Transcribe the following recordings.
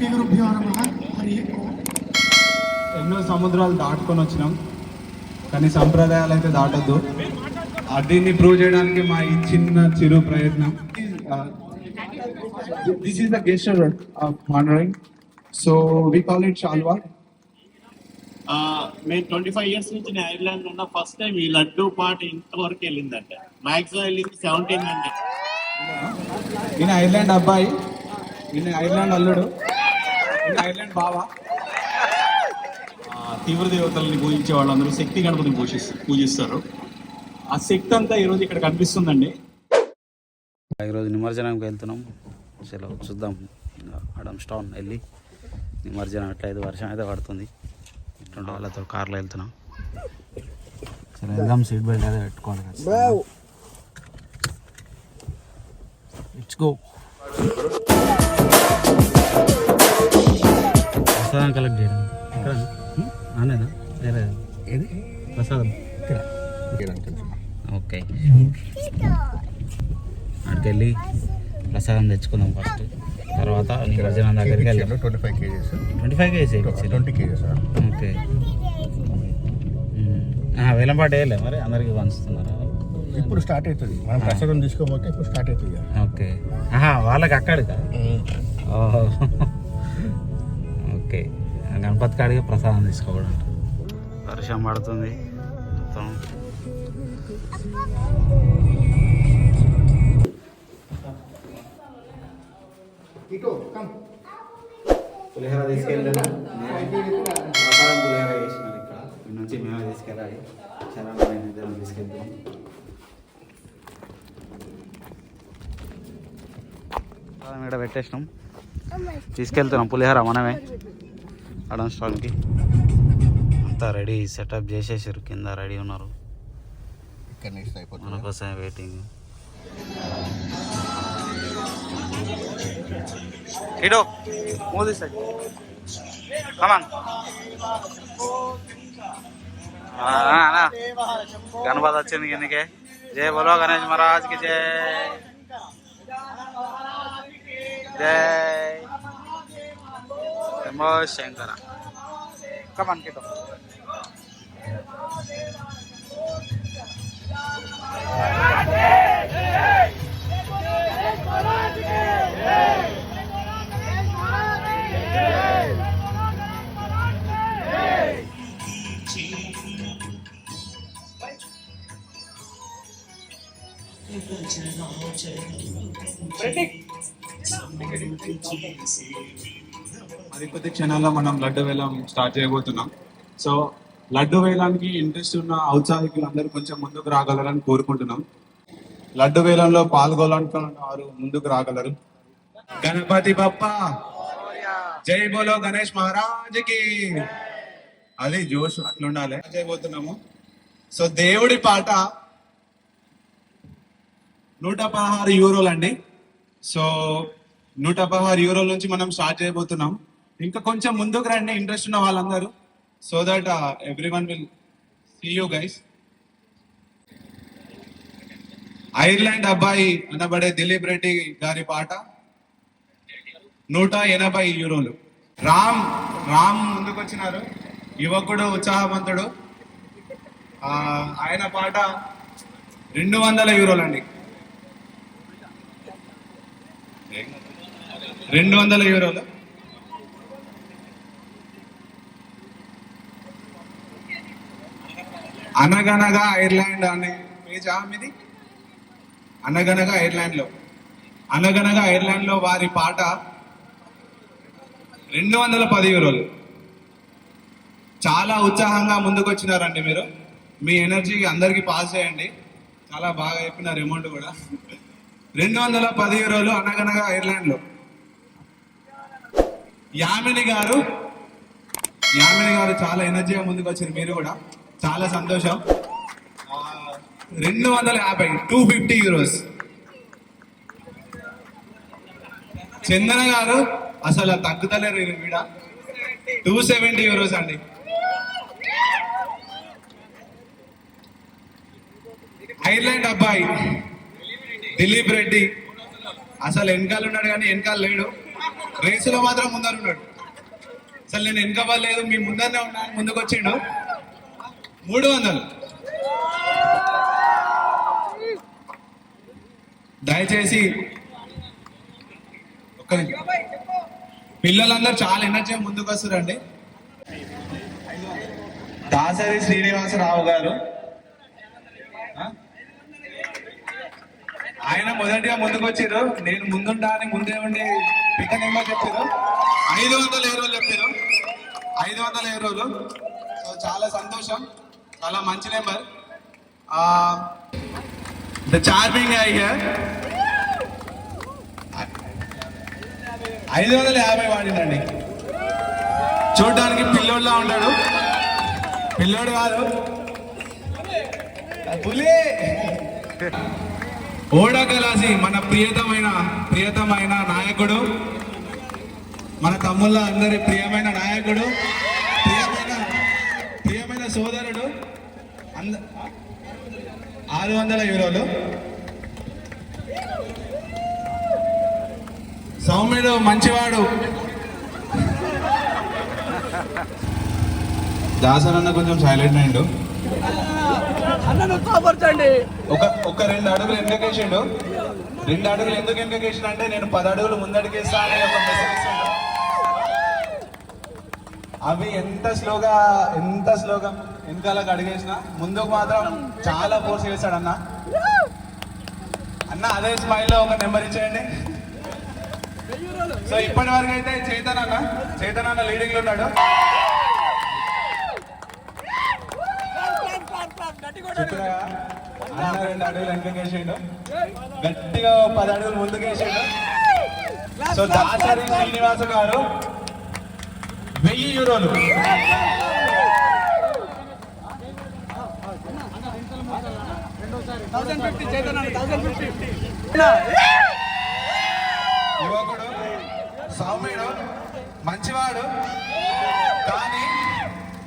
శ్రీ గురుభ్యో నమః. హరి ఓం. ఎన్నో సముద్రాలు దాటుకొని వచ్చినాం, కానీ సంప్రదాయాలు అయితే దాటొద్దు. దీన్ని ప్రూవ్ చేయడానికి మా ఈ చిన్న చిరు ప్రయత్నం. This is the gesture of honoring, so we call it shalwa. మేము 25 years నుంచి నేను ఐర్లాండ్ ఉన్న ఫస్ట్ టైం ఈ లడ్డు పాట ఇంతవరకు వెళ్ళిందంట. మ్యాక్సిమం వెళ్ళింది 1700. ఈయన ఐర్లాండ్ అబ్బాయి, ఈయన ఐర్లాండ్ అల్లుడు, ఈయన ఐర్లాండ్ బావ. తీవ్ర దేవతల్ని పూజించే వాళ్ళందరూ శక్తి గణపతిని పూజిస్తారు. ఆ శక్తి అంతా ఈరోజు ఇక్కడ కనిపిస్తుందండి. ఈరోజు నిమజ్జనంకి వెళ్తున్నాం. చలో చూద్దాం. అడమ్స్ టౌన్ వెళ్ళి నిమజ్జనం ఎట్లయితే వర్షం అయితే పడుతుంది. ఇటువంటి వాళ్ళతో కార్లో వెళ్తున్నాం. సరే వెళ్దాం. సీట్ బెల్ట్ అయితే పెట్టుకోవాలి కదా. Let's go. ప్రసాదం కలెక్ట్ చేయడం ఇక్కడ అనేదా లేదా ఏది ప్రసాదం ఓకే. అక్కడికి వెళ్ళి ప్రసాదం తెచ్చుకుందాం ఫస్ట్. తర్వాత నిమజ్జనం దగ్గరికి వెళ్ళి 25 kgs 25 kgs 20 kgs ఓకే. వేలంపాట వేయలే మరి అందరికి పంచుతున్నారా? ఇప్పుడు స్టార్ట్ అవుతుంది. మనం ప్రసాదం తీసుకోపోతే ఇప్పుడు స్టార్ట్ అవుతుంది. ఓకే. వాళ్ళకి అక్కడికా? ఓహో ఓకే. గణపతి కాడికి ప్రసాదం తీసుకోకూడదు. వర్షం పడుతుంది మొత్తం. పులిహోర తీసుకెళ్ళాను. ప్రసాదం పులిహోర వేసినారు ఇక్కడ. ఇక్కడ నుంచి మేమే తీసుకెళ్ళాలి. శరణం తీసుకెళ్తాం. ఇక్కడ పెట్టేసినాం, తీసుకెళ్తున్నాం పులిహోర మనమే అడం స్టాల్కి. అంతా రెడీ సెటప్ చేసేసారు, కింద రెడీ ఉన్నారు. మన కోసం వెయిటింగ్. ఇడో మోదీ సైడ్ కమాన్. గణపతి వచ్చింది కిందకే. జై బోలో గణేష్ మహారాజ్ కి జై. జై శంభో శంకర. కమాన్ కిటో. మరి కొద్ది క్షణాల్లో మనం లడ్డు వేలం స్టార్ట్ చేయబోతున్నాం. సో లడ్డు వేలానికి ఇంట్రెస్ట్ ఉన్న ఔత్సాహికులు అందరూ కొంచెం ముందుకు రాగలరని కోరుకుంటున్నాం. లడ్డు వేలంలో పాల్గొనాలనుకున్న వారు ముందుకు రాగలరు. గణపతి బప్పా జై బోలో గణేష్ మహారాజ్ కి. అది జోష్ అట్లుండాలి. చేయబోతున్నాము. సో దేవుడి పాట 116 యూరోలు అండి. సో 116 యూరోల నుంచి మనం స్టార్ట్ చేయబోతున్నాం. ఇంకా కొంచెం ముందుకు రండి ఇంట్రెస్ట్ ఉన్న వాళ్ళందరూ, so that everyone will see you guys. Ireland అబ్బాయి అనబడే దిలీప్ రెడ్డి గారి పాట 180 యూరోలు. రామ్ ముందుకు వచ్చినారు, యువకుడు, ఉత్సాహవంతుడు. ఆయన పాట 200 యూరోలు అండి. 200 యూరోలు. అనగనగా ఐర్లాండ్ అనే పేజ్ మీది. అనగనగా ఐర్లాండ్ లో వారి పాట 210 యూరోలు. చాలా ఉత్సాహంగా ముందుకు వచ్చినారండి మీరు. మీ ఎనర్జీ అందరికి పాస్ చేయండి. చాలా బాగా చెప్పినారు. అమౌంట్ కూడా 210 యూరోలు అనగనగా ఐర్లాండ్ లో. యామిని గారు చాలా ఎనర్జీగా ముందుకు వచ్చారు. మీరు కూడా చాలా సంతోషం. 250 యూరోస్. చందన గారు అసలు తగ్గుతలేరు వీడ. 270 యూరోస్ అండి. ఐర్లాండ్ అబ్బాయి దిలీప్ రెడ్డి అసలు వెనకాల ఉన్నాడు కానీ వెనకాల లేడు. రేసులో మాత్రం ముందరున్నాడు. అసలు నేను వెనకబడలేదు, మీ ముందరనే ఉన్నాను, ముందుకు వచ్చిండు. 300. దయచేసి పిల్లలందరూ చాలా ఎనర్జీ ముందుకు వస్తారండి. దాసరి శ్రీనివాసరావు గారు ఆయన మొదటిగా ముందుకు వచ్చారు. నేను ముందుంటా అని ముందే ఉండి పిక్క నెంబర్ చెప్పారు. 500 ఏరోలు చెప్పారు. 500 ఏరోలు. సో చాలా సంతోషం, చాలా మంచి నెంబర్. ద చార్మింగ్ అయ్యా 550 వాడిందండి. చూడడానికి పిల్లోడ్లా ఉంటాడు. పిల్లోడు కాదు, పులి. ఓడా కలాసి మన ప్రియతమైన నాయకుడు, మన తమ్ముళ్ళ అందరి ప్రియమైన నాయకుడు, ప్రియమైన సోదరుడు. 600 యూరోలు. సౌమ్యుడు మంచివాడు. దాసరన్న కొంచెం సైలెంట్ అయిండు. ఒక 2 అడుగులు ఎందుకేసిండు. 2 అడుగులు ఎందుకు ఎందుకేసిన అంటే నేను 10 అడుగులు ముందడికేస్తా అని ఒక మెసేజ్ ఇస్తాడు. అవి ఎంత స్లోగా వెనకాలకు అడిగేసిన ముందుకు మాత్రం చాలా ఫోర్స్ చేస్తాడు అన్న. అదే స్మైల్లో ఒక నెంబర్ ఇచ్చేయండి. సో ఇప్పటి వరకు అయితే చైతన్ అన్న లీడింగ్ లో ఉన్నాడు. అన్న 2 అడుగులు వెనకేసిండు, గట్టిగా 10 అడుగులు ముందుకేసిండు. సో దాసరి శ్రీనివాస గారు 1000 యూరోలు. యువకుడు, సౌమ్యుడు, మంచివాడు.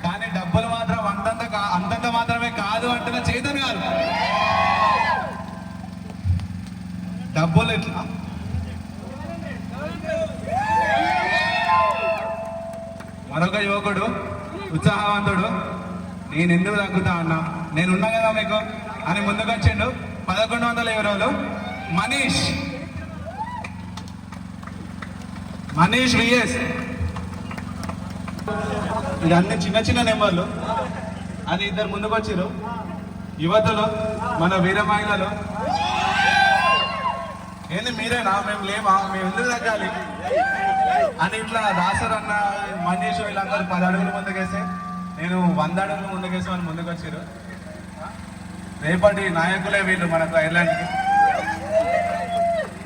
కానీ డబ్బులు మాత్రం అంతంత మాత్రమే కాదు అంటున్న చైతన్ గారు. డబ్బులు ఎట్లా మరొక యువకుడు, ఉత్సాహవంతుడు, నేను ఎందుకు తగ్గుతా అన్నా, నేనున్నా కదా మీకు అని ముందుకు వచ్చిండు. 1100 యూరోలు. మనీష్ విఎస్. ఇది అన్ని చిన్న నెంబర్లు అని 2 ముందుకు వచ్చారు. యువతలు, మన వీర మహిళలు. ఏంది మీరేనా, మేము లేమా, మేము ఎందుకు తగ్గాలి అని ఇట్లా దాసరన్న, మనీష్ వీళ్ళందరూ 10 అడుగులు ముందుకేస్తే నేను 100 అడుగులు ముందుకేసామని ముందుకు వచ్చారు. రేపటి నాయకులే వీళ్ళు మనకు ఐర్లాండ్కి.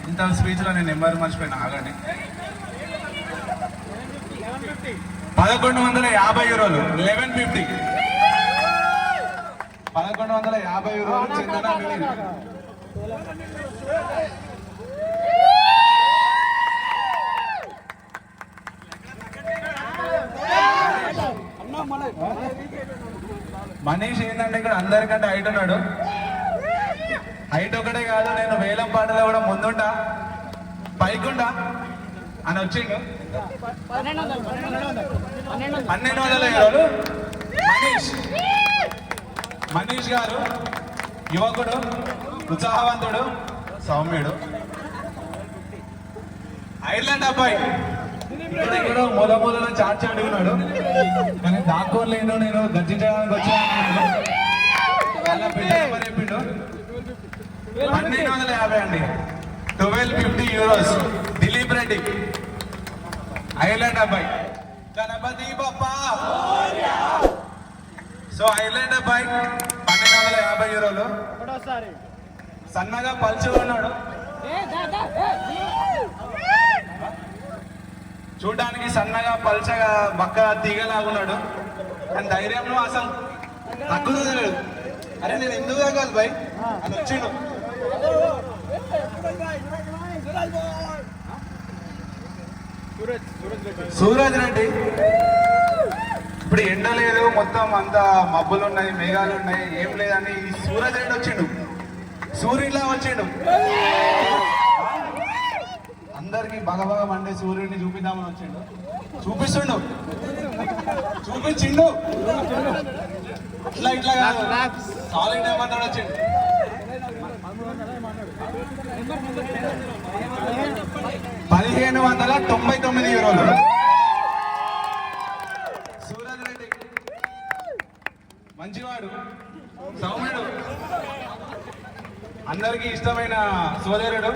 ఇంత స్పీచ్లో నేను నెంబర్ మర్చిపోయినా, ఆగండి. 1150 యూరోలు. 1150. 1150 యూరోలు. చందన మిలియన్. మనీష్ ఏంటంటే ఇక్కడ అందరికంటే హైట్ ఉన్నాడు. హైట్ ఒకటే కాదు, నేను వేలం పాటలో కూడా ముందుంటా, పైకుంటా అని వచ్చిండు. 1200 యూరోలు. మనీష్ గారు యువకుడు, ఉత్సాహవంతుడు, సౌమ్యుడు, ఐర్లాండ్ అబ్బాయి. ఇక్కడ మూలలో చార్చి అడుగున్నాడు, కానీ దాక్కోలేను, నేను గర్జించడానికి వచ్చాను. అలా చెప్పిండు. 1250 అండి. 1250 యూరోస్. దిలీప్ రెడ్డి, ఐర్లాండ్ అబ్బాయి. గణపతి బప్పా. సో ఐర్లాండ్ అబ్బాయి 1250 యూరోలు. సన్నగా పల్చుగా ఉన్నాడు, చూడడానికి సన్నగా పల్చగా బక్క తీగలాగున్నాడు. కానీ ధైర్యంలో అసలు తక్కువ తెలియదు. అరే నేను ఎందుకు తగ్గాలి భయ్ అని వచ్చిండు. సూరజ్ రెడ్డి. ఇప్పుడు ఎండ లేదు, మొత్తం అంతా మబ్బులు ఉన్నాయి, మేఘాలు ఉన్నాయి, ఏం లేదని ఈ సూరజ్ రెడ్డి వచ్చిండు. సూర్యులా వచ్చిండు. అందరికి బగబగ మండే సూర్యుడిని చూపిద్దామని వచ్చిండు. చూపిస్తుండు, చూపించిండు. ఇట్లా ఇట్లా సాలిడ్ ఏమన్నాడు వచ్చిండు. 1599 యూరోలు. సూరజ్ రెడ్డి మంచివాడు, సౌమ్యుడు, అందరికి ఇష్టమైన సోదరుడు,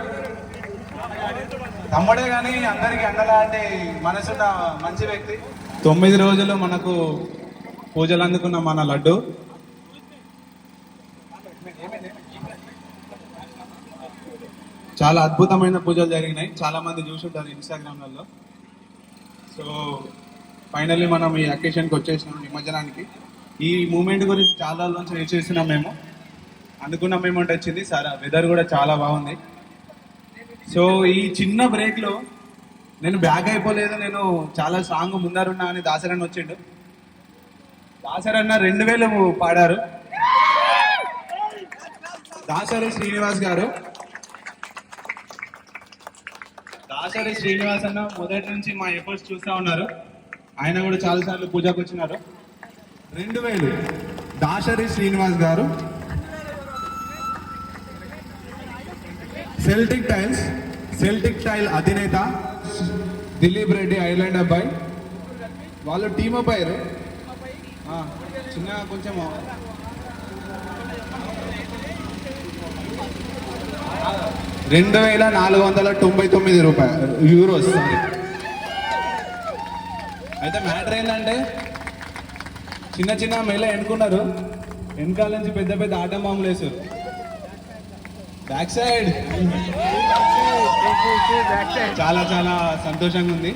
తమ్ముడే కానీ అందరికి అండలాంటి మనసున్న మంచి వ్యక్తి. 9 రోజులు మనకు పూజలు అందుకున్న మన లడ్డు చాలా అద్భుతమైన పూజలు జరిగినాయి. చాలా మంది చూసుంటారు ఇన్స్టాగ్రామ్లలో. సో ఫైనల్లీ మనం ఈ అకేషన్కి వచ్చేసినాం, నిమజ్జనానికి. ఈ మూమెంట్ గురించి చాలా రోజుల నుంచి వెయిట్ చేస్తున్నాం. మేము అనుకున్న మూమెంట్ వచ్చింది. సార్ వెదర్ కూడా చాలా బాగుంది. సో ఈ చిన్న బ్రేక్లో నేను బ్యాక్ అయిపోలేదు, నేను చాలా స్ట్రాంగ్ ముందరున్నా అని దాసరన్న వచ్చిండు. దాసరన్న 2000 పాడారు. దాసరి శ్రీనివాస్ గారు, దాసరి శ్రీనివాస్ అన్న మొదటి నుంచి మా ఎఫర్ట్స్ చూస్తూ ఉన్నారు. ఆయన కూడా చాలాసార్లు పూజకు వచ్చినారు. 2000 దాసరి శ్రీనివాస్ గారు. సెల్టిక్ టైల్ అధినేత దిలీప్ రెడ్డి, ఐలాండ్ అబ్బాయి. వాళ్ళు టీమ్ అబ్బాయి. చిన్న కొంచెం 2499 యూరోస్. అయితే మ్యాటర్ ఏంటంటే చిన్న చిన్న మెల్ల ఎన్నుకున్నారు, వెనకాల నుంచి పెద్ద పెద్ద ఆటం బాంబులు వేసారు. బ్యాక్ సైడ్ చాలా చాలా సంతోషంగా ఉంది.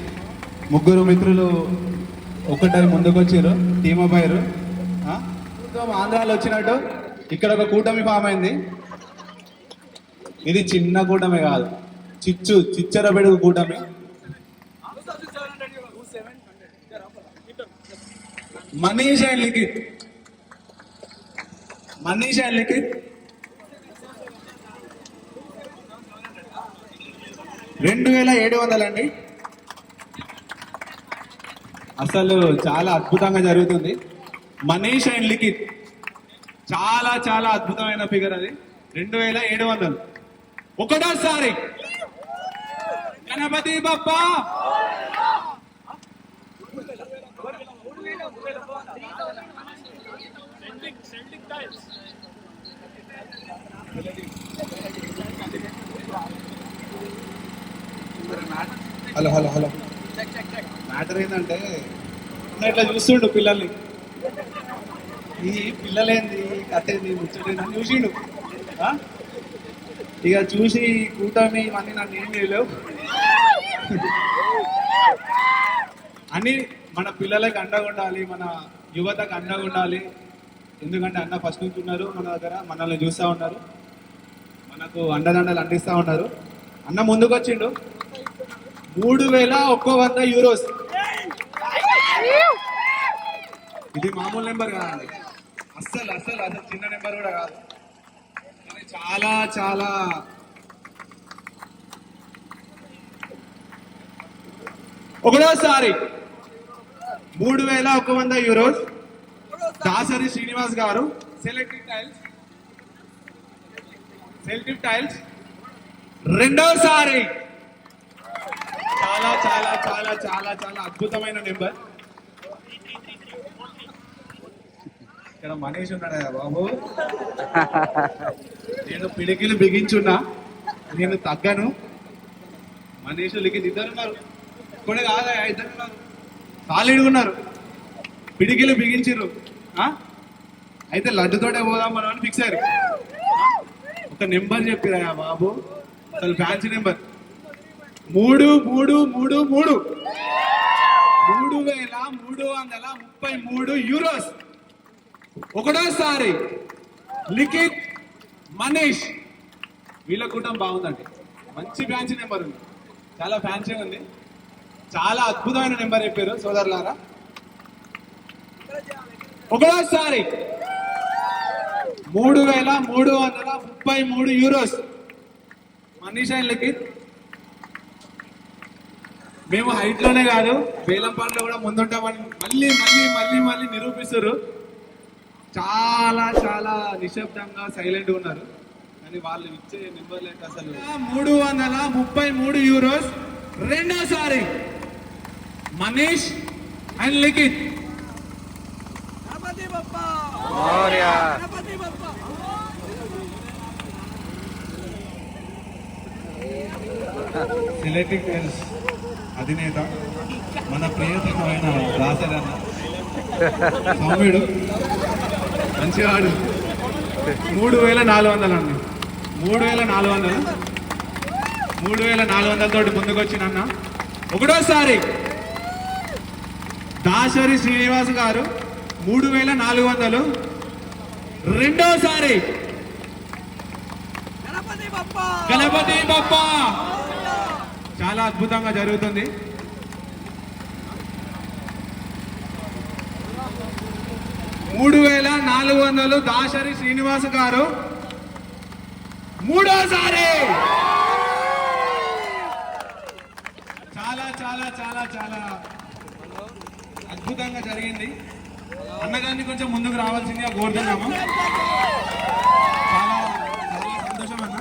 ముగ్గురు మిత్రులు ఒక్కటారి ముందుకు వచ్చారు, టీమ్ అబ్బాయిరు. ఆంధ్రాలో వచ్చినట్టు ఇక్కడ ఒక కూటమి ఫామ్ అయింది. ఇది చిన్న కూటమి కాదు, చిచ్చర బెడుగు కూటమి. మనీష్ అండ్ లిఖిత్ 2700 అండి. అసలు చాలా అద్భుతంగా జరుగుతుంది. మనీష్ అండ్ లిఖిత్ చాలా చాలా అద్భుతమైన ఫిగర్ అది. 2700. ఒకటోసారి గణపతి బప్పా. హలో మ్యాటర్ ఏంటంటే ఇట్లా చూస్తుండు పిల్లల్ని. ఈ పిల్లలేంది కట్టేది ముచ్చటేది అని చూసిండు. ఇక చూసి కూటమి ఇవన్నీ నన్ను ఏం చేయలేవు అని మన పిల్లలకి అండగా ఉండాలి, మన యువతకు అండగా ఉండాలి. ఎందుకంటే అన్న ఫస్ట్ నుంచి ఉన్నారు మన దగ్గర, మనల్ని చూస్తూ ఉన్నారు, మనకు అండదండలు అందిస్తూ ఉన్నారు. అన్న ముందుకు వచ్చిండు. 3100 యూరోస్. ఇది మామూలు నెంబర్ కాదండి, అస్సలు చిన్న నెంబర్ కూడా కాదు. చాలా చాలా ఒకటోసారి 3100 యూరోస్ దాసరి శ్రీనివాస్ గారు. సెలెక్టివ్ టైల్స్ రెండోసారి. చాలా చాలా చాలా చాలా చాలా అద్భుతమైన నెంబర్. ఇక్కడ మనీష్ ఉన్నాడు కదా బాబు, నేను పిడికిలు బిగించున్నా, నేను తగ్గను. మనీష్ లిఖిత్ ఇద్దరు ఉన్నారు, కూడా కాదా ఇద్దరు ఉన్నారు, సాలిడ్గా ఉన్నారు, పిడికిలు బిగించిర్రు. అయితే లడ్డుతోటే పోదాం మనం అని ఫిక్స్ అయ్యారు. ఒక నెంబర్ చెప్పిరా బాబు, అసలు ఫ్యాన్సీ నెంబర్ 3333 యూరోస్. ఒకటోసారి లిఖిత్, మనీష్ వీళ్ళ కూటం బాగుందండి. మంచి ఫ్యాన్సీ నెంబర్ ఉంది, చాలా ఫ్యాన్సీగా ఉంది, చాలా అద్భుతమైన నెంబర్ చెప్పారు సోదరులారా. ఒకటోసారి 3333 యూరోస్ మనీష్ అండ్ లిఖిత్. మేము హైట్ లోనే కాదు వేలంపాటలో కూడా ముందుంటామని మళ్ళీ మళ్ళీ మళ్ళీ మళ్ళీ నిరూపిస్తారు. చాలా చాలా నిశ్శబ్దంగా సైలెంట్ ఉన్నారు, కానీ వాళ్ళు ఇచ్చే నెంబర్ లేక అసలు 333 యూరోస్ రెండోసారి మనీష్ అండ్ లిఖిత్. సిలెటిక్ హిల్స్ అధినేత మన ప్రియతమైన దాసరన్న సౌమ్యుడు మంచివాడు 3400 అండి. 3400 తోటి ముందుకు వచ్చినన్న. ఒకటోసారి దాసరి శ్రీనివాస్ గారు 3400. రెండోసారి గణపతి బప్ప. చాలా అద్భుతంగా జరుగుతుంది. $3,400 దాసరి శ్రీనివాస్ గారు మూడోసారి. చాలా చాలా చాలా చాలా అద్భుతంగా జరిగింది. అన్నగారిని కొంచెం ముందుకు రావాల్సిందిగా కోరుతున్నాము. చాలా చాలా సంతోషం అన్న.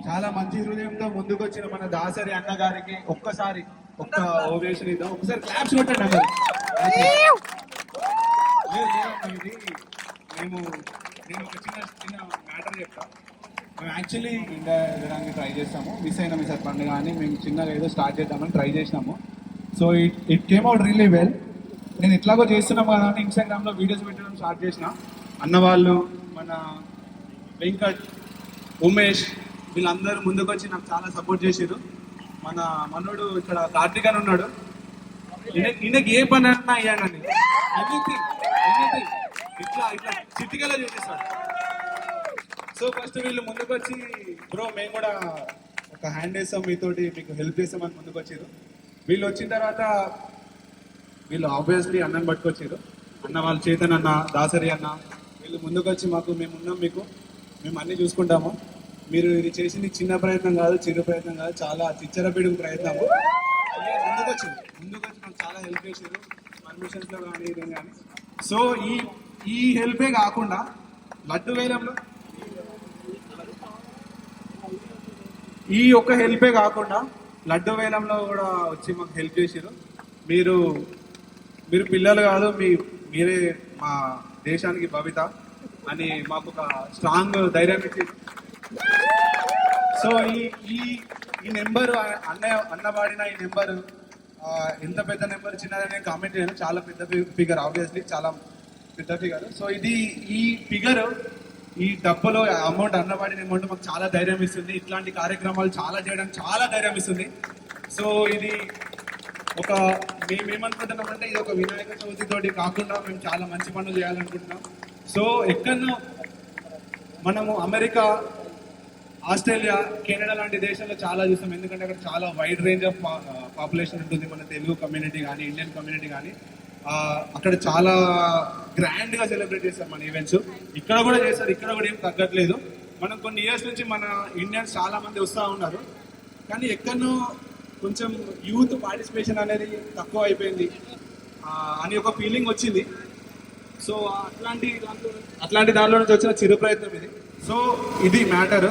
చాలా మంచి హృదయంతో ముందుకు వచ్చిన మన దాసరి అన్న గారికి ఒక్కసారి ఒక్క ఓవేషన్ ఇద్దాం. ఒకసారి క్లాప్స్ కొట్టండి అన్నారు. నేను ఒక చిన్న మ్యాటర్ చెప్తా. మేము యాక్చువల్లీ ఇండియా వెళ్ళడానికి ట్రై చేస్తాము. మిస్ అయినాము ఈసారి పండుగ అని మేము చిన్నగా ఏదో స్టార్ట్ చేద్దామని ట్రై చేసినాము. So it came out really well. నేను ఎట్లాగో చేస్తున్నాము కదా అని ఇన్స్టాగ్రామ్లో వీడియోస్ పెట్టడం స్టార్ట్ చేసిన. అన్నవాళ్ళు మన వెంకట్, ఉమేష్ వీళ్ళందరూ ముందుకు వచ్చి నాకు చాలా సపోర్ట్ చేసారు. మన మనోడు ఇక్కడ కార్తీక్ అని ఉన్నాడు. ఈయనకి ఏ పని అన్నా అయ్యానండి, ఎనీథింగ్ ఇట్లా ఇట్లా చిట్టికలా చేసేస్తాడు. సో ఫస్ట్ వీళ్ళు ముందుకు వచ్చి బ్రో మేము కూడా ఒక హ్యాండ్ వేస్తాం, మీతోటి మీకు హెల్ప్ చేస్తామని ముందుకు వచ్చారు. వీళ్ళు వచ్చిన తర్వాత వీళ్ళు ఆబ్వియస్లీ అన్నని పట్టుకొచ్చారు. అన్న వాళ్ళు చేతన్ అన్న, దాసరి అన్న వీళ్ళు ముందుకు వచ్చి మాకు మేము ఉన్నాం, మీకు మేము అన్నీ చూసుకుంటాము, మీరు ఇది చేసింది చిన్న ప్రయత్నం కాదు, చిరు ప్రయత్నం కాదు, చాలా చిచ్చరపిడుగు ప్రయత్నము. ముందుకు వచ్చి నాకు చాలా హెల్ప్ చేశారు పర్మిషన్స్లో కానీ ఇదేం కానీ. సో ఈ హెల్పే కాకుండా లడ్డు వేలంలో ఈ ఒక్క హెల్పే కాకుండా లడ్డు వేలంలో కూడా వచ్చి మాకు హెల్ప్ చేశారు. మీరు పిల్లలు కాదు, మీరే మా దేశానికి భవిత అని మాకు ఒక స్ట్రాంగ్ ధైర్యం ఇచ్చి. సో ఈ నెంబర్ అన్నవాడిన ఈ నెంబర్ ఎంత పెద్ద నెంబర్ చిన్నదని నేను కామెంట్ చేయను. చాలా పెద్ద ఫిగర్, ఆబ్వియస్లీ చాలా పెద్ద ఫిగర్. సో ఈ ఫిగర్, ఈ డబ్బులో అమౌంట్, అన్నవాడిన అమౌంట్ మాకు చాలా ధైర్యం ఇస్తుంది. ఇట్లాంటి కార్యక్రమాలు చాలా చేయడానికి చాలా ధైర్యం ఇస్తుంది. సో ఇది ఒక మేమేమనుకుంటున్నామంటే ఇది ఒక వినాయక చవితితోటి కాకుండా మేము చాలా మంచి పనులు చేయాలనుకుంటున్నాం. సో ఎక్కడో మనము అమెరికా, ఆస్ట్రేలియా, కెనడా లాంటి దేశాల్లో చాలా చూస్తాం. ఎందుకంటే అక్కడ చాలా వైడ్ రేంజ్ ఆఫ్ పాపులేషన్ ఉంటుంది. మన తెలుగు కమ్యూనిటీ కానీ, ఇండియన్ కమ్యూనిటీ కానీ అక్కడ చాలా గ్రాండ్గా సెలబ్రేట్ చేస్తారు మన ఈవెంట్స్. ఇక్కడ కూడా చేస్తారు, ఇక్కడ కూడా ఏం తగ్గట్లేదు. మనం కొన్ని ఇయర్స్ నుంచి మన ఇండియన్స్ చాలా మంది వస్తూ ఉన్నారు, కానీ ఎక్కడో కొంచెం యూత్ పార్టిసిపేషన్ అనేది తక్కువ అయిపోయింది అని ఒక ఫీలింగ్ వచ్చింది. సో అట్లాంటి దానిలో నుంచి వచ్చిన చిరు ప్రయత్నం ఇది. సో ఇది మ్యాటర్.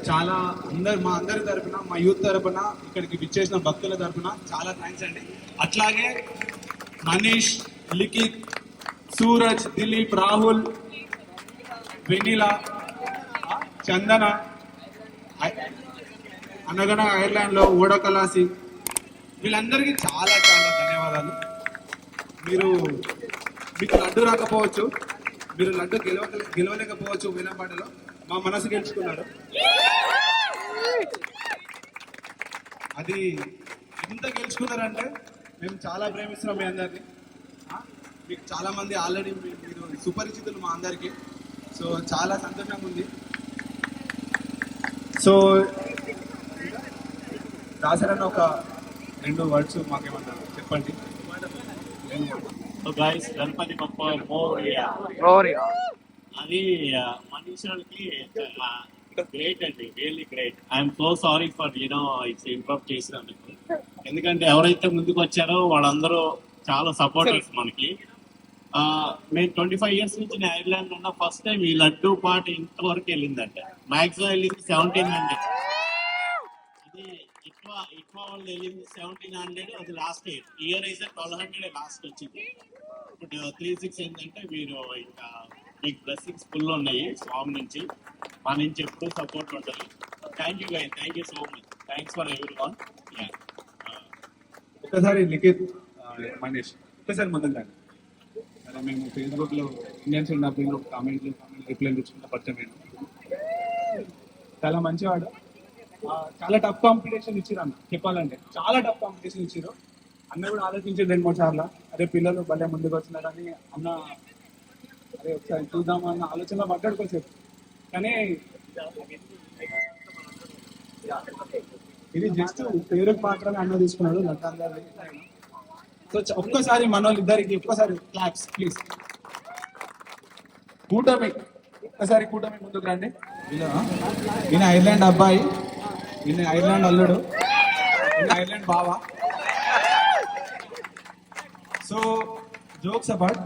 చాలా మా అందరి తరపున, మా యూత్ తరపున, ఇక్కడికి విచ్చేసిన భక్తుల తరపున చాలా థ్యాంక్స్ అండి. అట్లాగే మనీష్, లిఖిత్, సూరజ్, దిలీప్, రాహుల్, వెనిలా, చందన, అనగన ఐర్లాండ్ లో ఓడకలాసి వీళ్ళందరికీ చాలా చాలా ధన్యవాదాలు. మీకు లడ్డు రాకపోవచ్చు, మీరు లడ్డు గెలవలేకపోవచ్చు వేలంపాటలో, మా మనసు గెలుచుకున్నారు. అది ఎంత గెలుచుకున్నారంటే మేము చాలా ప్రేమిస్తున్నాం మీ అందరినీ. మీకు చాలా మంది ఆల్రెడీ మీరు సుపరిచితులు మా అందరికి. సో చాలా సంతోషంగా ఉంది. సో దాసరన్న ఒక 2 వర్డ్స్ మాకేమన్నారు చెప్పండి. So guys, Ganapati Bappa Morya. అది మనుషులకి గ్రేట్ అండి, really great. I'm so sorry for its improve చేసినందుకు. ఎందుకంటే ఎవరైతే ముందుకు వచ్చారో వాళ్ళందరూ చాలా సపోర్టర్స్ మనకి. మేము 25 years నుంచి నేను ఐర్లాండ్ ఉన్న ఫస్ట్ టైం ఈ లడ్డు పాట ఇంతవరకు వెళ్ళిందంట. మాక్సిమం వెళ్ళింది 1700. అది ఎక్కువ వాళ్ళు వెళ్ళింది 1700. అది లాస్ట్ ఇయర్ అయితే 1200 లాస్ట్ వచ్చింది. ఇప్పుడు 36 ఏంటంటే మీరు ఇంకా మీకు బ్లెస్సింగ్స్ ఫుల్ ఉన్నాయి స్వామి నుంచి, మా నుంచి ఎప్పుడు సపోర్ట్ ఉంటుంది. Thank you guys, thank you so much. Thanks for every one. ఒక్కసారి లిఖిత్, మనీష్ ఒక్కసారి ముందుకు రండి. మేము ఫేస్బుక్ లో ఇండియన్స్ ఉన్నప్పుడు కామెంట్లు రిప్లై ఇచ్చుకుంటా పరిచయం. చాలా మంచివాడు. చాలా టఫ్ కాంపిటీషన్ ఇచ్చిరు అన్న, చెప్పాలంటే చాలా టఫ్ కాంపిటీషన్ ఇచ్చిరు. అన్న కూడా ఆలోచించారు 2-3 సార్లు, అదే పిల్లలు భలే ముందుకు వచ్చినారని అన్న, అదే ఒకసారి చూద్దామా అన్న ఆలోచనలో మాట్లాడుకోవచ్చు. కానీ ఇది జస్ట్ పేరుకు మాత్రమే అన్న తీసుకున్నాడు లడ్డు. సో ఒక్కసారి మన వాళ్ళిద్దరికి ఒక్కసారి క్లాప్స్ ప్లీజ్. కూటమి ఒక్కసారి కూటమి ముందుకు రండి. ఈయన ఐర్లాండ్ అబ్బాయి, ఈయన ఐర్లాండ్ అల్లుడు, ఈయన ఐర్లాండ్ బావా. సో జోక్స్ అబౌట్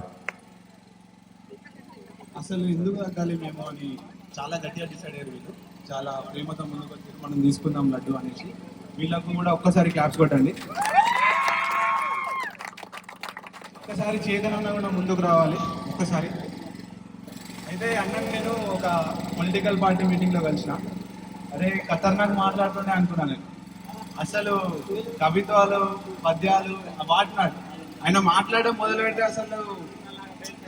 అసలు ఎందుకు తగ్గాలి మేము అని చాలా గట్టిగా డిసైడ్ అయ్యారు వీళ్ళు. చాలా ప్రేమతో ముందుకు వచ్చి మనం తీసుకుందాం లడ్డు అనేసి. వీళ్ళకు కూడా ఒక్కసారి క్లాప్స్ కొట్టండి. ఒక్కసారి చేతనన్నా కూడా ముందుకు రావాలి ఒక్కసారి. అయితే అన్నని నేను ఒక పొలిటికల్ పార్టీ మీటింగ్లో కలిసిన. అదే ఖతర్నాక్ మాట్లాడుతుండే అనుకున్నాను నేను. అసలు కవిత్వాలు పద్యాలు వాటినాడు ఆయన మాట్లాడడం మొదలు పెడితే అసలు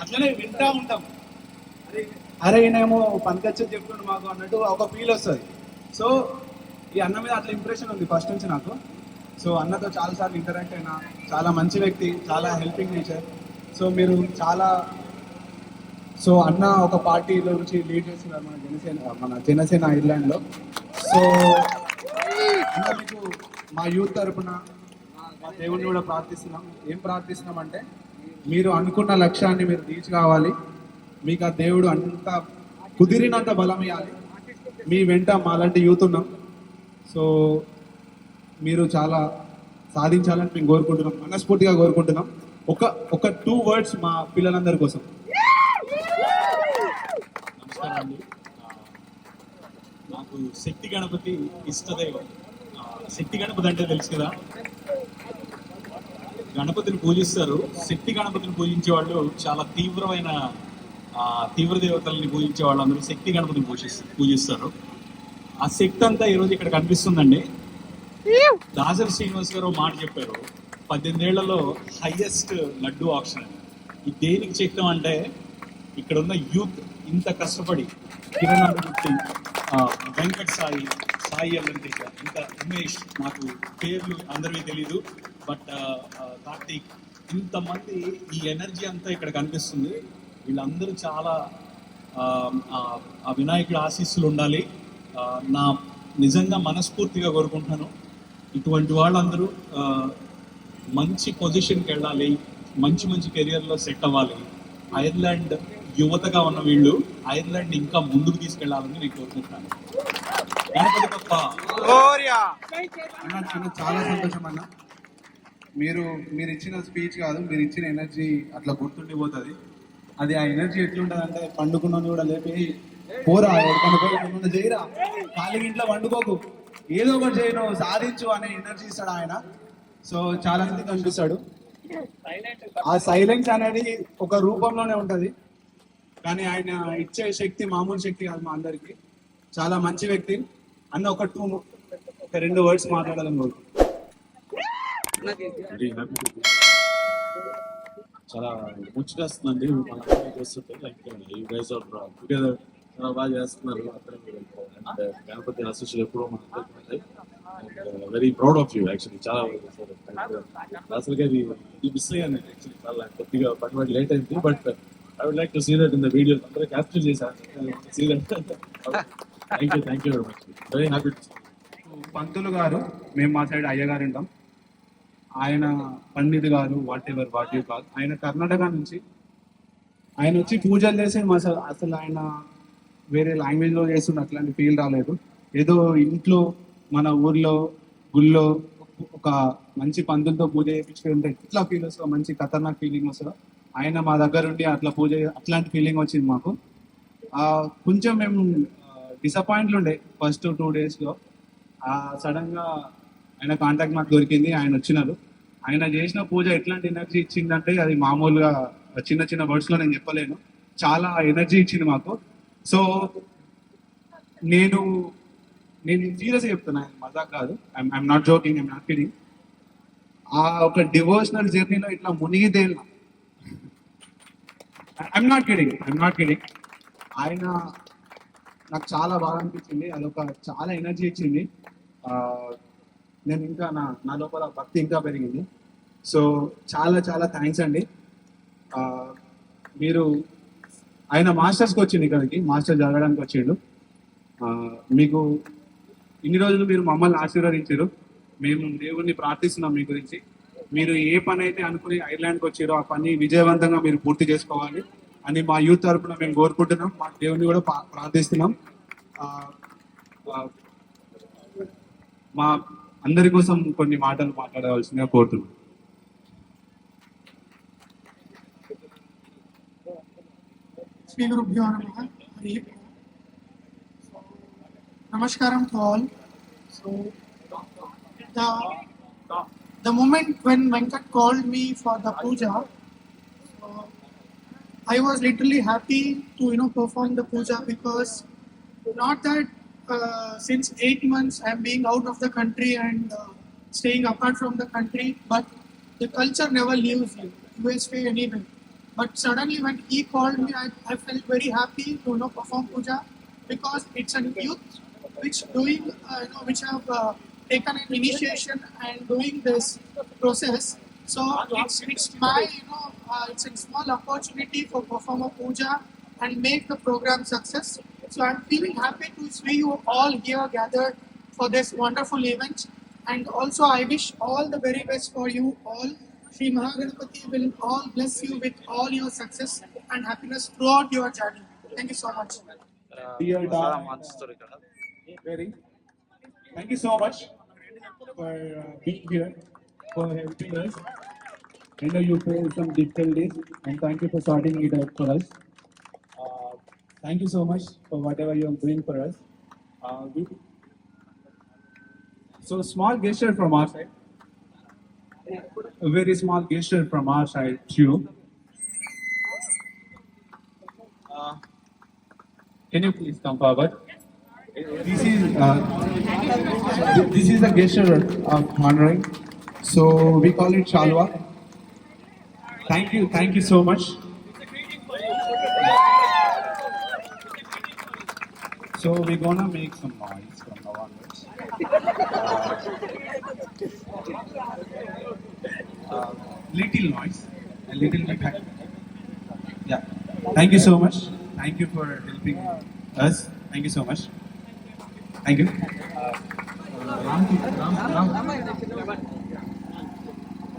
అట్లనే వింటా ఉంటాం. అరే ఈయనేమో పంకచ్చ చెప్తుండు మాకు అన్నట్టు ఒక ఫీల్ వస్తుంది. సో ఈ అన్న మీద అట్లా ఇంప్రెషన్ ఉంది ఫస్ట్ నుంచి నాకు. సో అన్నతో చాలాసార్లు ఇంటరాక్ట్ అయినా, చాలా మంచి వ్యక్తి, చాలా హెల్పింగ్ నేచర్. సో మీరు చాలా అన్న ఒక పార్టీలో నుంచి లీడ్ చేస్తున్నారు మన జనసేన ఐర్లాండ్లో. సో అన్న మీకు మా యూత్ తరఫున మా దేవుణ్ణి కూడా ప్రార్థిస్తున్నాం. ఏం ప్రార్థిస్తున్నాం అంటే మీరు అనుకున్న లక్ష్యాన్ని మీరు రీచ్ కావాలి. మీకు ఆ దేవుడు అంత కుదిరినంత బలం ఇవ్వాలి. మీ వెంట మాలాంటి యూత్ ఉన్నాం. సో మీరు చాలా సాధించాలని మేము కోరుకుంటున్నాం, మనస్ఫూర్తిగా కోరుకుంటున్నాం. ఒక 2 words మా పిల్లలందరి కోసం. నమస్కారం అండి. నాకు శక్తి గణపతి ఇష్టదైవం. శక్తి గణపతి అంటే తెలుసు కదా, గణపతిని పూజిస్తారు. శక్తి గణపతిని పూజించే వాళ్ళు చాలా తీవ్ర దేవతల్ని పూజించే వాళ్ళందరూ శక్తి గణపతిని పూజిస్తారు. ఆ శక్తి అంతా ఈరోజు ఇక్కడ కనిపిస్తుందండి. దాసరి శ్రీనివాస్ గారు మాట చెప్పారు, 18 ఏళ్లలో హైయెస్ట్ లడ్డు ఆక్షన్ అని. ఇది దేనికి చెప్తాం అంటే ఇక్కడ ఉన్న యూత్ ఇంత కష్టపడి కిరణ్ గుర్తి, వెంకట్ సాయి అల్లంతేజ, ఇంకా ఉమేష్, నాకు పేర్లు అందరికీ తెలీదు, బట్ కార్తీక్, ఇంతమంది ఈ ఎనర్జీ అంతా ఇక్కడ కనిపిస్తుంది. వీళ్ళందరూ చాలా ఆ వినాయకుడి ఆశీస్సులు ఉండాలి. నా నిజంగా మనస్ఫూర్తిగా కోరుకుంటున్నాను ఇటువంటి వాళ్ళందరూ మంచి పొజిషన్కి వెళ్ళాలి, మంచి కెరియర్లో సెట్ అవ్వాలి. ఐర్లాండ్ యువతగా ఉన్న వీళ్ళు ఐర్లాండ్ ఇంకా ముందుకు తీసుకెళ్లాలని నేను కోరుకుంటున్నాను. గణపతి బప్ప అన్న చాలా సంతోషం అన్న. మీరు ఇచ్చిన స్పీచ్ కాదు, మీరు ఇచ్చిన ఎనర్జీ అట్లా గుర్తుండిపోతుంది. అది ఆ ఎనర్జీ ఎట్లుంటుంది అంటే పండుకున్నాను కూడా లేపి పోరా ఎక్కడికైనా చేయరా, ఖాళీ ఇంట్లో వండుకోకు, ఏదో ఒకటి చేయను, సాధించు అనే ఎనర్జీ ఇస్తాడు ఆయన. సో చాలా మంది కనిపిస్తాడు. ఆ సైలెన్స్ అనేది ఒక రూపంలోనే ఉంటది, కానీ ఆయన ఇచ్చే శక్తి మామూలు శక్తి కాదు మా అందరికి. చాలా మంచి వ్యక్తి అన్న. ఒక ఒక 2 వర్డ్స్ మాట్లాడాలని కోరుకుంటున్నాను. చాలా ముచ్చటేస్తుందండి మనందరినీ చూస్తుంటే. Like you guys are together చాలా బాగా చేస్తున్నారు అందరూ. అండ్ గణపతి అసోసియేషన్ ఎప్పుడూ మనందరికీ very proud of you actually. చాలా బాగా చేశారు. అసలుగా ఇది మిస్ అయ్యాను యాక్చువల్లీ. చాలా కొద్దిగా పట్టుబడి లేట్ అయింది, but I would like to see that in the video. అందరూ క్యాప్చర్ చేశారు. See that. Thank you very much. Very happy. పంతులు గారు, మేము మా సైడ్ అయ్యగారు ఉంటాం. ఆయన పండిత్ గారు, వాట్ యూ కాల్, ఆయన కర్ణాటక నుంచి. ఆయన వచ్చి పూజలు చేసి అసలు ఆయన వేరే లాంగ్వేజ్ లో చేస్తున్న అట్లాంటి ఫీల్ రాలేదు. ఏదో ఇంట్లో మన ఊర్లో గుళ్ళో ఒక మంచి పంతులతో పూజ చేయించుకుంటే ఎట్లా ఫీల్ వస్తుందో, మంచి ఖతర్నాక్ ఫీలింగ్ వస్తుందో, ఆయన మా దగ్గర ఉండి అట్లా అట్లాంటి ఫీలింగ్ వచ్చింది మాకు. కొంచెం మేము డిసప్పాయింట్లు ఉండే ఫస్ట్ 2 days లో. సడన్ గా ఆయన కాంటాక్ట్ మాకు దొరికింది, ఆయన వచ్చినారు. ఆయన చేసిన పూజ ఎట్లాంటి ఎనర్జీ ఇచ్చిందంటే అది మామూలుగా చిన్న చిన్న వర్డ్స్ లో నేను చెప్పలేను. చాలా ఎనర్జీ ఇచ్చింది మాకు. సో నేను సీరియస్ గా చెప్తున్నా, మజాక్ కాదు. I'm not joking, I'm not kidding. ఆ ఒక డివోషనల్ జర్నీలో ఇట్లా మునిగితేనా, ఐఎమ్ నాట్ కిడింగ్. ఆయన నాకు చాలా బాగా అనిపించింది. అదొక చాలా ఎనర్జీ ఇచ్చింది. నేను ఇంకా నా లోపల భక్తి ఇంకా పెరిగింది. సో చాలా చాలా థ్యాంక్స్ అండి. మీరు ఆయన మాస్టర్స్కి వచ్చింది, ఇక్కడికి మాస్టర్ జరగడానికి వచ్చిండు. మీకు ఇన్ని రోజులు మీరు మమ్మల్ని ఆశీర్వదించారు. మేము దేవుణ్ణి ప్రార్థిస్తున్నాం మీ గురించి. మీరు ఏ పని అయితే అనుకుని ఐర్లాండ్కి వచ్చారో ఆ పని విజయవంతంగా మీరు పూర్తి చేసుకోవాలి అని మా యూత్ తరఫున మేము కోరుకుంటున్నాం. మా దేవుని కూడా ప్రార్థిస్తున్నాం. మా అందరి కోసం కొన్ని మాటలు మాట్లాడవలసిందిగా కోరుతున్నాం. Sri Gurubhyo Namaha. Hari Om. Namaskaram to all. So the moment when Venkat called me for the puja, I was literally happy to perform the puja, because not that since 8 months I am being out of the country and staying apart from the country, but the culture never leaves you. You will stay anywhere. But suddenly when he called me, I felt very happy to perform puja, because it's a youth which doing which have taken an initiation and doing this process. So it's my it's a small opportunity for perform a puja and make the program success. So I'm feeling happy to see you all here gathered for this wonderful event. And also I wish all the very best for you all. Sri Mahaganapati will all bless you with all your success and happiness throughout your journey. Thank you so much. Dear Dad, thank you so much for being here, for helping us. I know you faced some difficulties, and thank you for sorting it out for us. Thank you so much for whatever you are doing for us. So small gesture from our side. A very small gesture from our side to you. Can you please come forward? This is a gesture of honoring. So we call it Shalwa. Thank you so much. So we're gonna make some noise from now onwards. Little noise, a little bit. Yeah. Thank you so much. Thank you for helping us. Thank you so much. Thank you.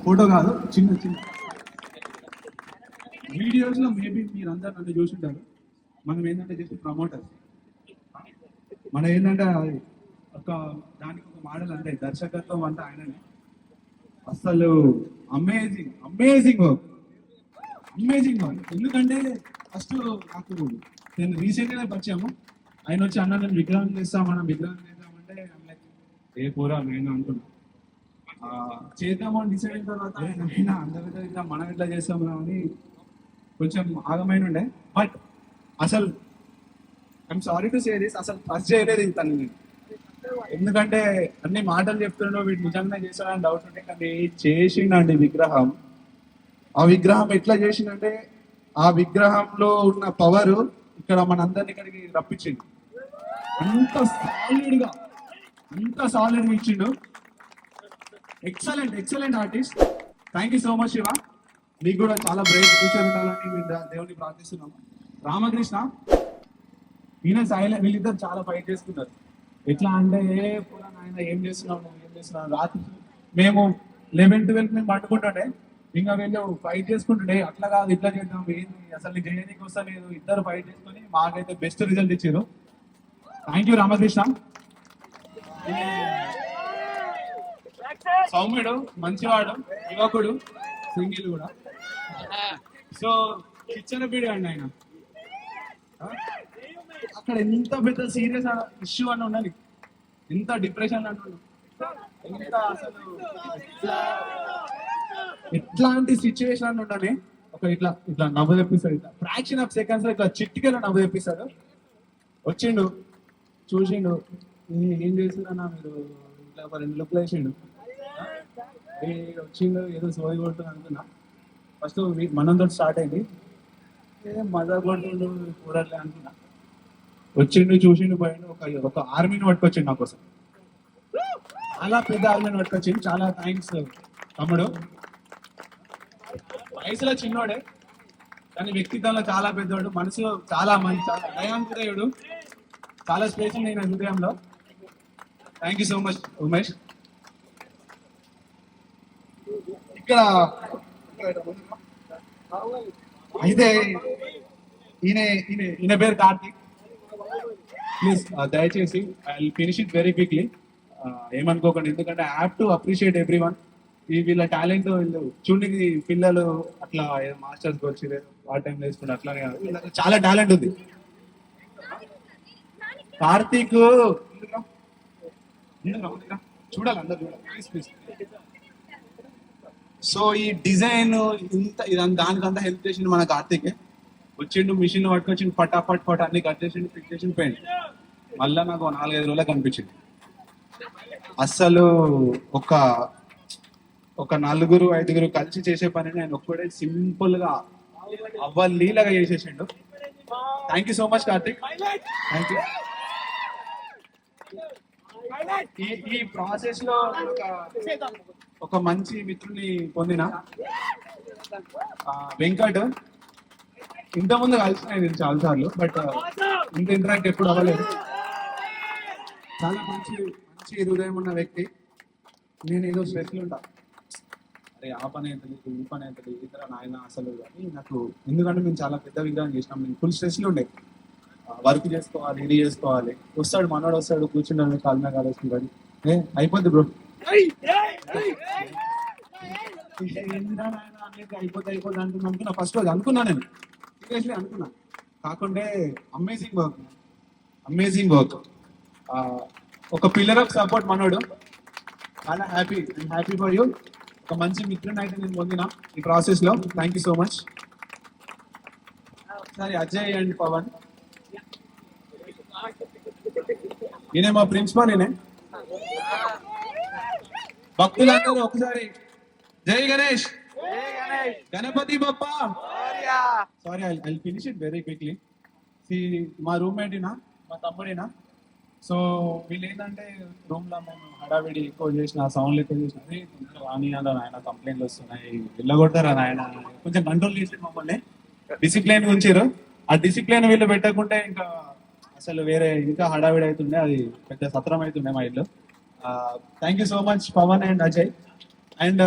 Photo కాదు, చిన్న videos లో maybe మీరందరూ నన్ను చూసుంటారు. మనం ఏంటంటే just promoters. మనం ఏంటంటే ఒక దానికి ఒక మోడల్ అంటే దర్శకత్వం అంటే ఆయననే. అసలు అమేజింగ్ వర్క్. ఎందుకంటే ఫస్ట్ నాకు నేను రీసెంట్గానే పరిచాము. ఆయన వచ్చి అన్న నేను విగ్రహం చేద్దామంటే ఏ పూరా నేను అంటున్నా చేద్దామని డిసైడ్ అయిన తర్వాత అందరి ఇట్లా మనం ఎట్లా చేస్తాము అని కొంచెం ఆగమైన ఉండే. బట్ అసలు I'm sorry to say this, అసలు ఫస్ట్ చేయలేదు తను. నేను ఎందుకంటే అన్ని మాటలు చెప్తున్నాడు వీడు నిజంగా చేస్తాడని డౌట్ ఉంటే, కానీ చేసిండండి విగ్రహం. ఆ విగ్రహం ఎట్లా చేసిండంటే ఆ విగ్రహంలో ఉన్న పవర్ ఇక్కడ మనందరిని ఇక్కడికి రప్పించింది. అంత సాలిడ్ గా ఇచ్చిండు. Excellent artist. Thank you so much Shiva. మీకు కూడా చాలా బ్రైట్ ఫ్యూచర్ ఉండాలని మేము దేవుని ప్రార్థిస్తున్నాము. రామకృష్ణ ఈయన సైలెంట్, వీళ్ళిద్దరు చాలా ఫైట్ చేసుకున్నారు. ఎట్లా అంటే ఆయన ఏం చేస్తున్నావు రాత్రి మేము 11-12 మేము పండుకుంటుండే, ఇంకా వీళ్ళు ఫైట్ చేసుకుంటుండే. అట్లా కాదు ఇట్లా చేద్దాం, ఏంది అసలు నీకు చేయడానికి వస్తలేదు. ఇద్దరు ఫైట్ చేసుకొని మాకైతే బెస్ట్ రిజల్ట్ ఇచ్చారు. Thank you Ramakrishna. సౌమ్యుడు, మంచివాడు, యువకుడు, సింగిల్ కూడా. సో కిచెన్ పీడి అండి ఆయన. అక్కడ ఎంత పెద్ద సీరియస్ ఇష్యూ అని ఉండాలి, ఎంత డిప్రెషన్ అంటుండు, ఎంత అసలు ఎట్లాంటి సిచ్యువేషన్ అని ఉండాలి. ఒక ఇట్లా ఇట్లా నవ్వు తెప్పిస్తాడు, ఇట్లా ఫ్రాక్షన్ ఆఫ్ సెకండ్స్ లో ఇట్లా చిట్టికలో నవ్వు తెప్పిస్తాడు. వచ్చిండు, చూసిండు, ఏం చేస్తున్నా మీరు, ఇట్లా ఒక 2 లుక్లు వేసిండు. వచ్చిండు ఏదో సోది కొడుతుంది అనుకున్నా. ఫస్ట్ మనంతో స్టార్ట్ అయింది, మజా కొడుతుండు కూరలే అనుకున్నా. వచ్చిండు, చూసిండు, పోయిండు. ఒక ఆర్మీని పట్టుకొచ్చిండు నా కోసం, చాలా పెద్ద ఆర్మీని పట్టుకొచ్చిండు. చాలా థ్యాంక్స్ తమ్ముడు. వయసులో చిన్నోడే కానీ వ్యక్తిత్వంలో చాలా పెద్దోడు, మనసులో చాలా మంచి, చాలా దయాంకుడయుడు, చాలా స్పేస్ ఉంది నా హృదయంలో. Thank you so much Umesh. ఇక్కడ అయితే ఈయన పేరు కార్తిక్. ప్లీజ్ దయచేసి I finish it very quickly, ఏమనుకోకండి. ఎందుకంటే I have to appreciate every one. వీళ్ళ టాలెంట్ వీళ్ళు చూడడానికి పిల్లలు అట్లా మాస్టర్స్కి వచ్చి పార్ట్ టైం వేసుకుంటే అట్లానే కాదు, వీళ్ళకి చాలా టాలెంట్ ఉంది. కార్తీక్ చూడాలి, అందరు చూడాలి, ప్లీజ్ ప్లీజ్. సో ఈ డిజైన్ ఇదంతా దానికంతా హెల్ప్ చేసిండు మన కార్తీక్. వచ్చిండు, మిషన్ పట్టుకొచ్చిండు, పటాపట్ అన్ని కట్ చేసిండు, ఫిక్స్ చేసిండు, పోయిండు. మళ్ళా నాకు 4-5 రోజులకు కనిపించింది. అస్సలు ఒక 4-5 కలిసి చేసే పని నేను ఒక్కడే సింపుల్ గా అవ్వలీలాగా చేసేసిండు. Thank you so much Karthik, thank you. ఈ ప్రాసెస్ లో ఒక మంచి మిత్రుని పొందిన వెంకట్. ఇంతకుముందు కలిసిన ఇది చాలా సార్లు, బట్ ఇంత ఇంటరాక్ట్ ఎప్పుడు అవ్వలేదు. చాలా మంచి హృదయం ఉన్న వ్యక్తి. నేను ఏదో స్ట్రెస్లో ఉంటా, అరే ఆ పని అవుతుంది, ఈ పని అవుతుంది, ఇతర నాయన అసలు అని నాకు. ఎందుకంటే మేము చాలా పెద్ద విగ్రహం చేసినాం, మేము ఫుల్ స్ట్రెస్లో ఉండే, వర్క్ చేసుకోవాలి, ఇది చేసుకోవాలి. వస్తాడు మనోడు, వస్తాడు కూర్చుంటాడు, కాళ్ళ మీద కాలేసుకుంటాడు, అయిపోద్ది బ్రో, అయిపోద్ది అనుకున్నా. ఫస్ట్ రోజు అనుకున్నా, నేను సీరియస్లీ అనుకున్నా. కాకుంటే అమేజింగ్ వర్క్. ఒక పిల్లర్ ఆఫ్ సపోర్ట్ మనోడు. చాలా హ్యాపీ ఫర్ యూ. ఒక మంచి మిత్రుని అయితే నేను పొందిన ఈ ప్రాసెస్ లో. Thank you so much. ఒకసారి అజయ్ అండ్ పవన్, ఈయన మా ప్రిన్సిపల్. ఈయన భక్తులందరూ ఒకసారి జై Ganesh, Ganapati Bappa. Sorry, I finish it very quickly. మా రూమ్మేట్ ఈయన, మా తమ్ముడినా. సో వీళ్ళు ఏంటంటే రూమ్ లో మేము హడావిడి ఎక్కువ చేసిన, సౌండ్లు ఎక్కువ చేసిన, రానియాల నాయన కంప్లైంట్లు వస్తున్నాయి, వెళ్ళగొట్టారా నాయన, కొంచెం కంట్రోల్ చేసి మమ్మల్ని డిసిప్లైన్ ఉంచారు. ఆ డిసిప్లైన్ వీళ్ళు పెట్టకుంటే ఇంకా అసలు వేరే ఇంకా హడావిడి అవుతుండే, అది పెద్ద సత్రం అవుతుండే మా ఇల్లు. Thank you so much Pavan and Ajay. And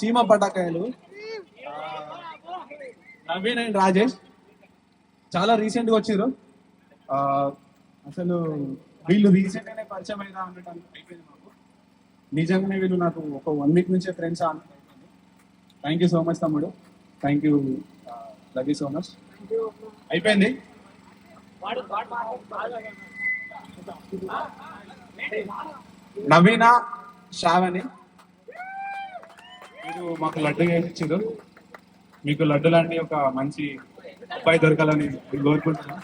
చీమ పటాకాయలు నవీన్ అండ్ రాజేష్ చాలా రీసెంట్ గా వచ్చారు. అసలు వీళ్ళు రీసెంట్ గానే పరిచయం అయినా అన్నట్టు అయిపోయింది మాకు. నిజంగానే వీళ్ళు నాకు ఒక 1 వీక్ నుంచే ఫ్రెండ్స్ అన్నట్టు అయిపోయింది. థ్యాంక్ యూ సో మచ్ తమ్ముడు, thank you, love you so much. అయిపోయింది. నవీన, శ్రావణి, మీరు మాకు లడ్డు వేసిచ్చారు. మీకు లడ్డు లాంటి ఒక మంచి అబ్బాయి దొరకాలని కోరుకుంటున్నాను.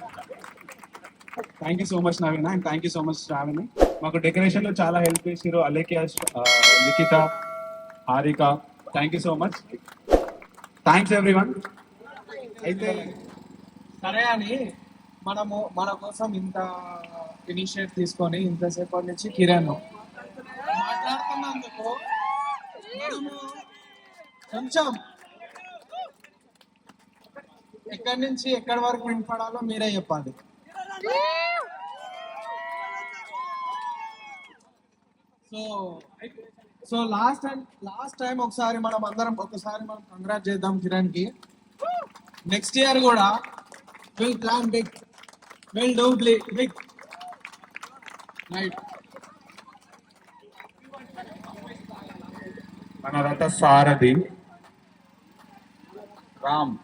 Thank you so much Naveena and thank you so much Shravani. మాకు డెకరేషన్ లో చాలా హెల్ప్ చేసారు Alekhya, Likhitha, Harika. Thank you so much. Thanks everyone. అయితే సరే అని మనము మన కోసం ఇంత ఇనిషియేట్ తీసుకొని ఇంతసేపటి నుంచి కిరణ్ మాట్లాడుతున్నందుకు మనము కొంచెం ఎక్కడి నుంచి ఎక్కడి వరకు వినపడాలో మీరే చెప్పాలి. సో లాస్ట్ టైం ఒకసారి మనం అందరం కంగ్రాట్ చేద్దాం కిరణ్ కి. నెక్స్ట్ ఇయర్ కూడా will plan big, will do big right. మన రథ సారథి రామ్,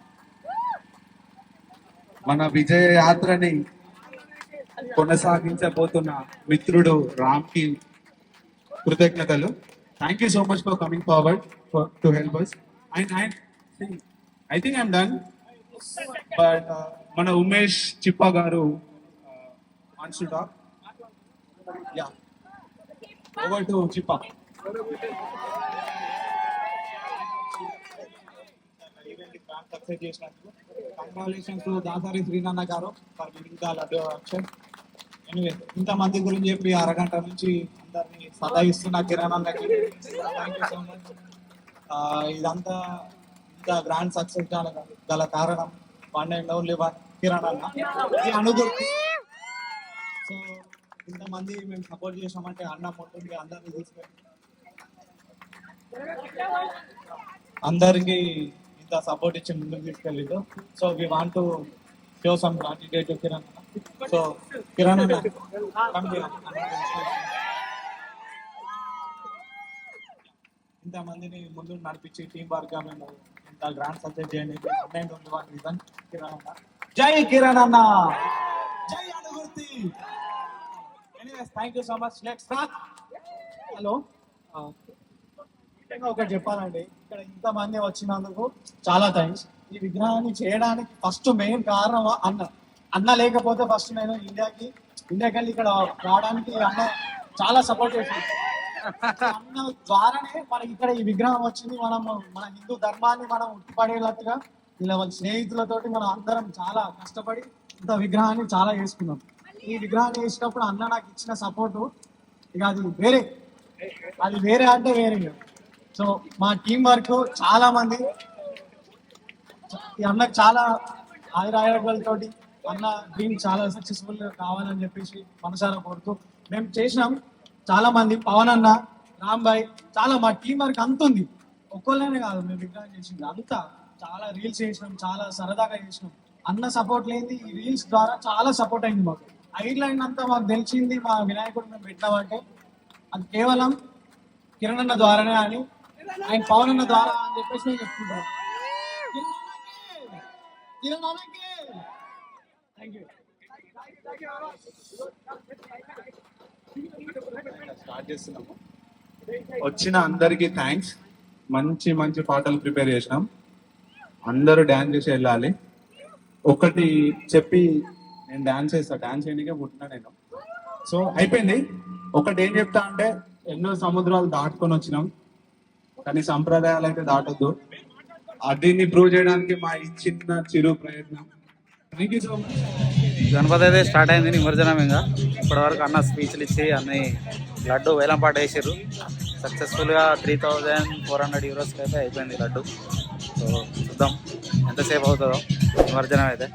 మన విజయ యాత్రని కొనసాగించబోతున్న మిత్రుడు రామ్ కి కృతజ్ఞతలు. Thank you so much for coming forward to help us. And I think I'm done, but మన Umesh Chippa garu wants to talk. Yeah, over to Chippa. Success చేసినందుకు congratulations to Dasari Srinanna garu for winning the laddu option. Anyway, ఇంతమంది గురించి చెప్పి అరగంట నుంచి అందరినీ సతాయిస్తున్న కిరణ్ అన్నకి థ్యాంక్ యూ సో మచ్. ఇదంతా ఇంత గ్రాండ్ సక్సెస్ గల కారణం one and only one Kiran అన్న, ఈ అనుగుర్తి. సో ఇంతమంది మేము సపోర్ట్ చేసామంటే అన్న మొత్తం అందరినీ తీసుకెళ్ళి అందరికి ఇంత సపోర్ట్ ఇచ్చి ముందుకు తీసుకెళ్ళిండు. So we want to show some gratitude to Kiran. So Kiran అన్న ఇంతమందిని ముందు నడిపించి టీం వర్క్ గా మేము ఇంత గ్రాండ్ సక్సెస్ చేయండి అన్నైండ్ ఉంది వన్ రీజన్ కిరణ్ అన్న. జై కిరణ్ అన్న, జై అనుగుర్తి. Anyways thank you so much. Let's start. Hello, ఒకటి చెప్పాలండి, ఇక్కడ ఇంతమంది వచ్చినందుకు చాలా థ్యాంక్స్. ఈ విగ్రహాన్ని చేయడానికి ఫస్ట్ మెయిన్ కారణం అన్న లేకపోతే ఫస్ట్ నేను ఇండియాకి వెళ్ళి ఇక్కడ రావడానికి అన్న చాలా సపోర్ట్ చేసింది. అన్న ద్వారానే మనకి ఇక్కడ ఈ విగ్రహం వచ్చింది. మన హిందూ ధర్మాన్ని మనం ఉట్టిపడేటట్టుగా ఇలా స్నేహితులతోటి మనం అందరం చాలా కష్టపడి ఇంత విగ్రహాన్ని చాలా చేసుకున్నాం. ఈ విగ్రహాన్ని చేసినప్పుడు అన్న నాకు ఇచ్చిన సపోర్టు ఇక అది వేరే అంటే వేరే. సో మా టీం వర్క్ చాలా మంది ఈ అన్నకు చాలా ఆయురారోగ్యాలతోటి అన్న డ్రీమ్ చాలా సక్సెస్ఫుల్ కావాలని చెప్పేసి మనసారా కోరుతూ మేము చేసినాం. చాలా మంది పవన్ అన్న, రామ్ భాయ్, చాలా మా టీం వర్క్ అంత ఉంది. ఒక్కళ్ళనే కాదు మేము విగ్రహం చేసింది అంతా. చాలా రీల్స్ చేసినాం, చాలా సరదాగా చేసినాం. అన్న సపోర్ట్ లేనిది ఈ రీల్స్ ద్వారా చాలా సపోర్ట్ అయింది మాకు. ఐడ్లైన్ అంతా మాకు తెలిసింది మా వినాయకుడు మేము పెట్టామంటే అది కేవలం కిరణ్ అన్న ద్వారానే అని, ఆయన పవన్ అన్న ద్వారా అని చెప్పేసి నేను చెప్పుకుంటాను. స్టార్ట్ చేస్తున్నాము. వచ్చిన అందరికి థ్యాంక్స్. మంచి మంచి పాటలు ప్రిపేర్ చేసినాం. అందరూ డాన్స్ చేసి వెళ్ళాలి. ఒకటి చెప్పి నేను డాన్స్ చేస్తా, డాన్స్ చేయడానికే పుట్టినా నేను. సో అయిపోయింది. ఒకటి ఏం చెప్తా అంటే, ఎన్నో సముద్రాలు దాటుకొని వచ్చినాం, కానీ సంప్రదాయాలు అయితే దాటొద్దు. దీన్ని ప్రూవ్ చేయడానికి మా ఈ చిన్న చిరు ప్రయత్నం. Thank you so much. Ganapati అయితే స్టార్ట్ అయింది నిమజ్జనం. ఇంకా ఇప్పటివరకు అన్న స్పీచ్లు ఇచ్చి అన్ని లడ్డు వేలం పాట వేసారు. సక్సెస్ఫుల్గా 3,400 euros అయితే అయిపోయింది లడ్డు. సో చూద్దాం ఎంతసేపు అవుతుందో నిమజ్జనం అయితే.